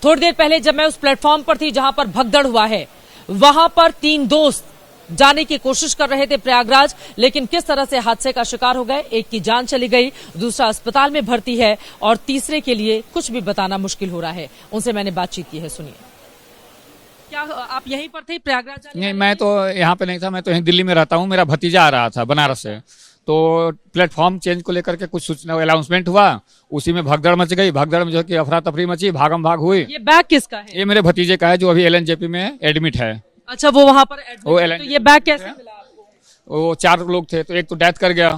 थोड़ी देर पहले जब मैं उस प्लेटफॉर्म पर थी जहां पर भगदड़ हुआ है, वहां पर 3 दोस्त जाने की कोशिश कर रहे थे प्रयागराज, लेकिन किस तरह से हादसे का शिकार हो गए। एक की जान चली गई, दूसरा अस्पताल में भर्ती है और तीसरे के लिए कुछ भी बताना मुश्किल हो रहा है। उनसे मैंने बातचीत की है, सुनिए। क्या आप यहीं पर थे प्रयागराज? नहीं, मैं तो यहाँ पे नहीं था, मैं तो यहीं दिल्ली में रहता हूँ। मेरा भतीजा आ रहा था बनारस से, तो प्लेटफॉर्म चेंज को लेकर के कुछ सूचना अनाउंसमेंट हुआ, उसी में भगदड़ मच गई। भगदड़ में जो है कि अफरा तफरी मची, भागम भाग हुई। ये बैग किसका है? ये मेरे भतीजे का है जो अभी एलएनजेपी में एडमिट है। अच्छा, वो वहां पर एडमिट वो है। तो ये बैग कैसे मिला आपको? वो 4 लोग थे, तो एक तो डेथ कर गया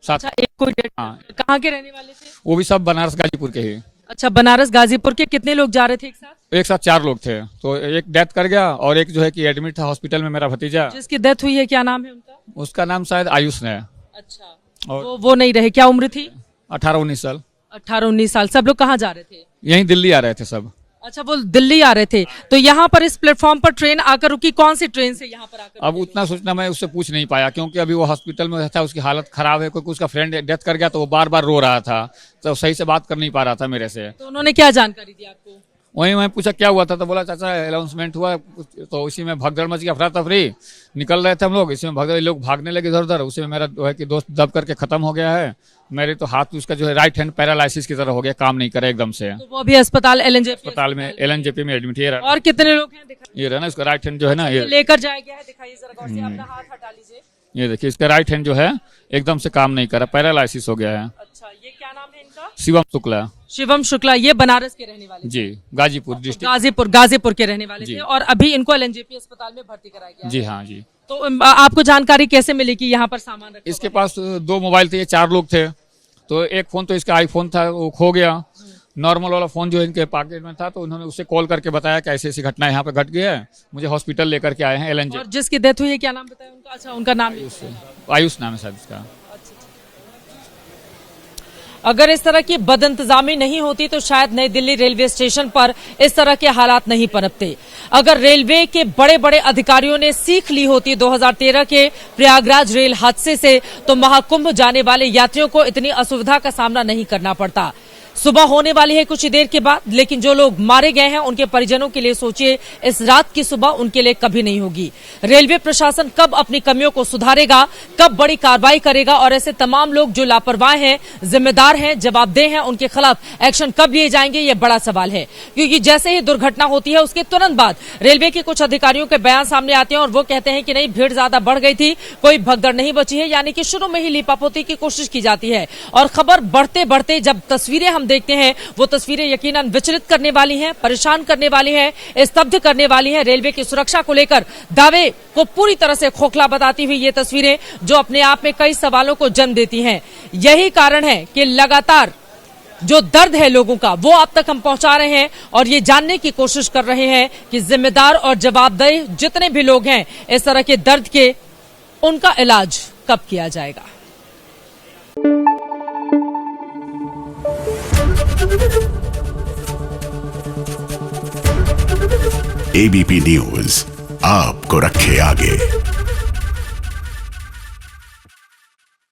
साथ। अच्छा, एक कोई हाँ। कहाँ के रहने वाले थे? वो भी सब बनारस गाजीपुर के ही। अच्छा, बनारस गाजीपुर के। कितने लोग जा रहे थे एक साथ? एक साथ 4 लोग थे, तो एक डेथ कर गया और एक जो है कि एडमिट था हॉस्पिटल में, मेरा भतीजा। जिसकी डेथ हुई है क्या नाम है उनका? उसका नाम शायद आयुष है। अच्छा, और वो नहीं रहे। क्या उम्र थी? 18-19 साल। 18-19 साल। सब लोग कहाँ जा रहे थे? यहीं दिल्ली आ रहे थे सब। अच्छा, वो दिल्ली आ रहे थे। तो यहाँ पर इस प्लेटफॉर्म पर ट्रेन आकर रुकी। कौन सी ट्रेन से यहाँ पर आकर अब उतना सूचना मैं उससे पूछ नहीं पाया, क्योंकि अभी वो हॉस्पिटल में था, उसकी हालत खराब है। क्योंकि उसका फ्रेंड डेथ कर गया, तो वो बार बार रो रहा था, तो सही से बात कर नहीं पा रहा था मेरे से। तो उन्होंने क्या जानकारी दी आपको? वहीं मैं पूछा क्या हुआ था, तो बोला चाचा अनाउंसमेंट हुआ, तो उसी में भगदड़ मच गई, अफरा तफरी। निकल रहे थे हम लोग, इसी में भगदड़, लोग भागने लगे इधर उधर। उसी में मेरा जो है कि दोस्त दब करके खत्म हो गया है। मेरे तो हाथ उसका जो है राइट हैंड पैरालाइसिस की तरह हो गया, काम नहीं करे एकदम से। तो वो अभी अस्पताल अस्पताल में एलएनजेपी में एडमिट। और कितने लोग हैं? ये रहा ना, इसका राइट हैंड जो है ना, ये लेकर जाया गया है। दिखाइए जरा गौर से, अपना हाथ हटा लीजिए। ये देखिए, इसका राइट हैंड जो है एकदम से काम नहीं कर रहा, पैरालाइसिस हो गया है। अच्छा, ये क्या नाम है इनका? शिवम शुक्ला। शिवम शुक्ला। ये बनारस के रहने वाले? जी, गाजीपुर डिस्ट्रिक्ट। गाजीपुर के रहने वाले थे और अभी इनको एलएनजेपी अस्पताल में भर्ती कराया गया। जी हाँ जी। तो आपको जानकारी कैसे मिली कि यहाँ पर सामान रखा? इसके पास 2 मोबाइल थे, ये 4 लोग थे। तो एक फोन तो इसका आईफोन था, वो खो गया। नॉर्मल वाला फोन जो इनके पॉकेट में था, तो उन्होंने उससे कॉल करके बताया कि ऐसी ऐसी घटना यहाँ पे घट गई है, मुझे हॉस्पिटल लेकर के आए हैं एलएनजे। और जिसकी डेथ हुई है क्या नाम बताया उनका? अच्छा, उनका नाम आयुष नाम है शायद इसका। अगर इस तरह की बदइंतजामी नहीं होती तो शायद नई दिल्ली रेलवे स्टेशन पर इस तरह के हालात नहीं पनपते। अगर रेलवे के बड़े बड़े अधिकारियों ने सीख ली होती 2013 के प्रयागराज रेल हादसे से, तो महाकुंभ जाने वाले यात्रियों को इतनी असुविधा का सामना नहीं करना पड़ता। सुबह होने वाली है कुछ ही देर के बाद, लेकिन जो लोग मारे गए हैं उनके परिजनों के लिए सोचिए, इस रात की सुबह उनके लिए कभी नहीं होगी। रेलवे प्रशासन कब अपनी कमियों को सुधारेगा, कब बड़ी कार्रवाई करेगा और ऐसे तमाम लोग जो लापरवाह हैं, जिम्मेदार हैं, जवाबदेह हैं, उनके खिलाफ एक्शन कब लिए जाएंगे, ये बड़ा सवाल है। क्योंकि जैसे ही दुर्घटना होती है उसके तुरंत बाद रेलवे के कुछ अधिकारियों के बयान सामने आते हैं और वो कहते हैं कि नहीं, भीड़ ज्यादा बढ़ गई थी, कोई भगदड़ नहीं बची है, यानी कि शुरू में ही लीपापोती की कोशिश की जाती है। और खबर बढ़ते बढ़ते जब तस्वीरें हम देखते हैं, वो तस्वीरें यकीनन विचलित करने वाली हैं, परेशान करने वाली हैं, स्तब्ध करने वाली हैं। रेलवे की सुरक्षा को लेकर दावे को पूरी तरह से खोखला बताती हुई ये तस्वीरें, जो अपने आप में कई सवालों को जन्म देती हैं। यही कारण है कि लगातार जो दर्द है लोगों का, वो आप तक हम पहुंचा रहे हैं और ये जानने की कोशिश कर रहे हैं कि जिम्मेदार और जवाबदेह जितने भी लोग हैं इस तरह के दर्द के, उनका इलाज कब किया जाएगा। एबीपी न्यूज आपको रखे आगे।